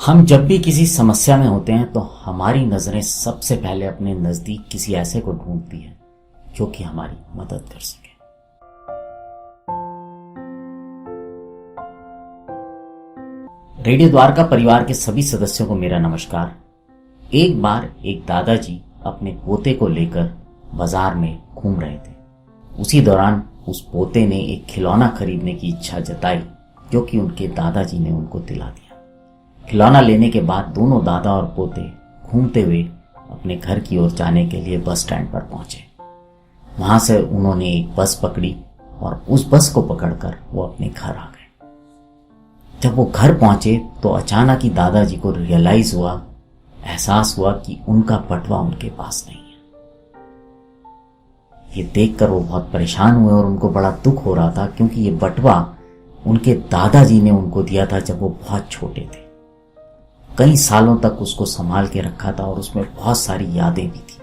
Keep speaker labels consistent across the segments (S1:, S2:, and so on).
S1: हम जब भी किसी समस्या में होते हैं तो हमारी नजरें सबसे पहले अपने नजदीक किसी ऐसे को ढूंढती है जो कि हमारी मदद कर सके। रेडियो द्वारका परिवार के सभी सदस्यों को मेरा नमस्कार। एक बार एक दादाजी अपने पोते को लेकर बाजार में घूम रहे थे। उसी दौरान उस पोते ने एक खिलौना खरीदने की इच्छा जताई जो कि उनके दादाजी ने उनको दिला दिया। खिलौना लेने के बाद दोनों दादा और पोते घूमते हुए अपने घर की ओर जाने के लिए बस स्टैंड पर पहुंचे। वहां से उन्होंने एक बस पकड़ी और उस बस को पकड़कर वो अपने घर आ गए। जब वो घर पहुंचे तो अचानक ही दादाजी को एहसास हुआ कि उनका बटुआ उनके पास नहीं है। ये देखकर वो बहुत परेशान हुए और उनको बड़ा दुख हो रहा था क्योंकि ये बटुआ उनके दादाजी ने उनको दिया था जब वो बहुत छोटे थे। कई सालों तक उसको संभाल के रखा था और उसमें बहुत सारी यादें भी थी।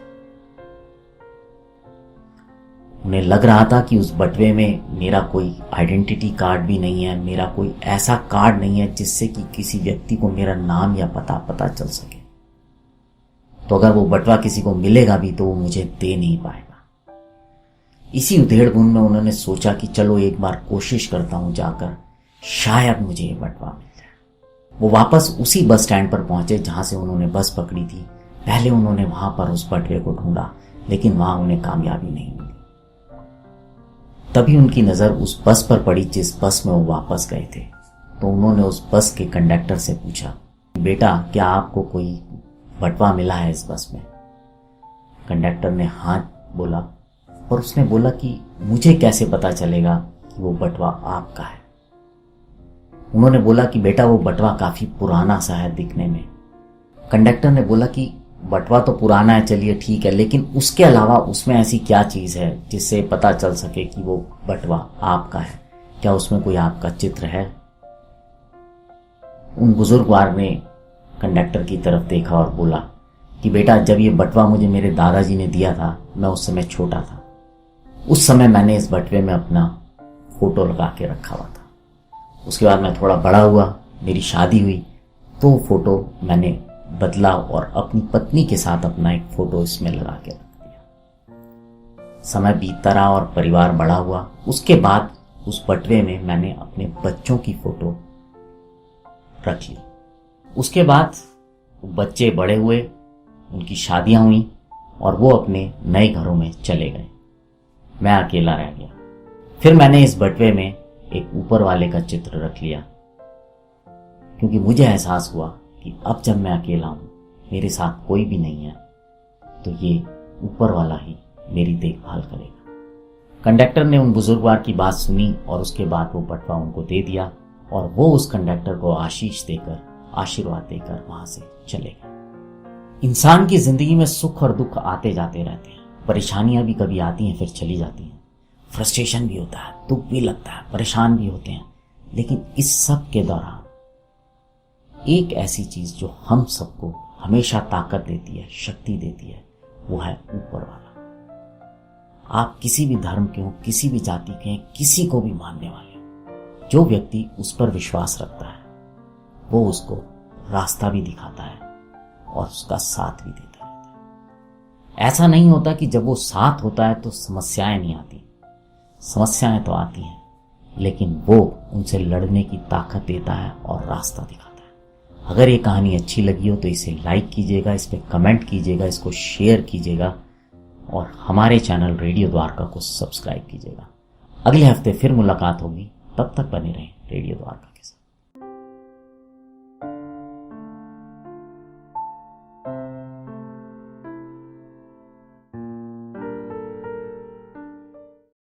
S1: उन्हें लग रहा था कि उस बटुए में मेरा कोई आइडेंटिटी कार्ड भी नहीं है, मेरा कोई ऐसा कार्ड नहीं है जिससे कि किसी व्यक्ति को मेरा नाम या पता चल सके। तो अगर वो बटुआ किसी को मिलेगा भी तो वो मुझे दे नहीं पाएगा। इसी उधेड़-बुन में उन्होंने सोचा कि चलो एक बार कोशिश करता हूं जाकर, शायद मुझे ये बटुआ मिल जाए। वो वापस उसी बस स्टैंड पर पहुंचे जहां से उन्होंने बस पकड़ी थी। पहले उन्होंने वहां पर उस बटुए को ढूंढा लेकिन वहां उन्हें कामयाबी नहीं मिली। तभी उनकी नजर उस बस पर पड़ी जिस बस में वो वापस गए थे। तो उन्होंने उस बस के कंडक्टर से पूछा, बेटा क्या आपको कोई बटुआ मिला है इस बस में? कंडक्टर ने हाँ बोला और उसने बोला कि मुझे कैसे पता चलेगा कि वो बटुआ आपका है? उन्होंने बोला कि बेटा वो बटुआ काफी पुराना सा है दिखने में। कंडक्टर ने बोला कि बटुआ तो पुराना है, चलिए ठीक है, लेकिन उसके अलावा उसमें ऐसी क्या चीज है जिससे पता चल सके कि वो बटुआ आपका है? क्या उसमें कोई आपका चित्र है? उन बुजुर्गवार ने कंडक्टर की तरफ देखा और बोला कि बेटा जब ये बटुआ मुझे मेरे दादाजी ने दिया था मैं उस समय छोटा था। उस समय मैंने इस बटुए में अपना फोटो लगा के रखा हुआ था। उसके बाद मैं थोड़ा बड़ा हुआ, मेरी शादी हुई, तो फोटो मैंने बदला और अपनी पत्नी के साथ अपना एक फोटो इसमें लगा के रख दिया। समय बीतता रहा और परिवार बड़ा हुआ। उसके बाद उस बटुए में मैंने अपने बच्चों की फोटो रख ली। उसके बाद बच्चे बड़े हुए, उनकी शादियां हुई और वो अपने नए घरों में चले गए। मैं अकेला रह गया। फिर मैंने इस बटुए में एक ऊपर वाले का चित्र रख लिया क्योंकि मुझे एहसास हुआ कि अब जब मैं अकेला हूं, मेरे साथ कोई भी नहीं है, तो ये ऊपर वाला ही मेरी देखभाल करेगा। कंडक्टर ने उन बुजुर्गवार की बात सुनी और उसके बाद वो बटुआ उनको दे दिया और वो उस कंडक्टर को आशीर्वाद देकर वहां से चले गए। इंसान की जिंदगी में सुख और दुख आते जाते रहते हैं। परेशानियां भी कभी आती हैं फिर चली जाती हैं। फ्रस्ट्रेशन भी होता है, दुख भी लगता है, परेशान भी होते हैं। लेकिन इस सब के दौरान एक ऐसी चीज जो हम सबको हमेशा ताकत देती है, शक्ति देती है, वो है ऊपर वाला। आप किसी भी धर्म के हो, किसी भी जाति के हैं, किसी को भी मानने वाले हो, जो व्यक्ति उस पर विश्वास रखता है वो उसको रास्ता भी दिखाता है और उसका साथ भी देता रहता है। ऐसा नहीं होता कि जब वो साथ होता है तो समस्याएं नहीं आती। समस्याएं तो आती हैं लेकिन वो उनसे लड़ने की ताकत देता है और रास्ता दिखाता है। अगर ये कहानी अच्छी लगी हो तो इसे लाइक कीजिएगा, इस पर कमेंट कीजिएगा, इसको शेयर कीजिएगा और हमारे चैनल रेडियो द्वारका को सब्सक्राइब कीजिएगा। अगले हफ्ते फिर मुलाकात होगी, तब तक बने रहें रेडियो द्वारका के साथ।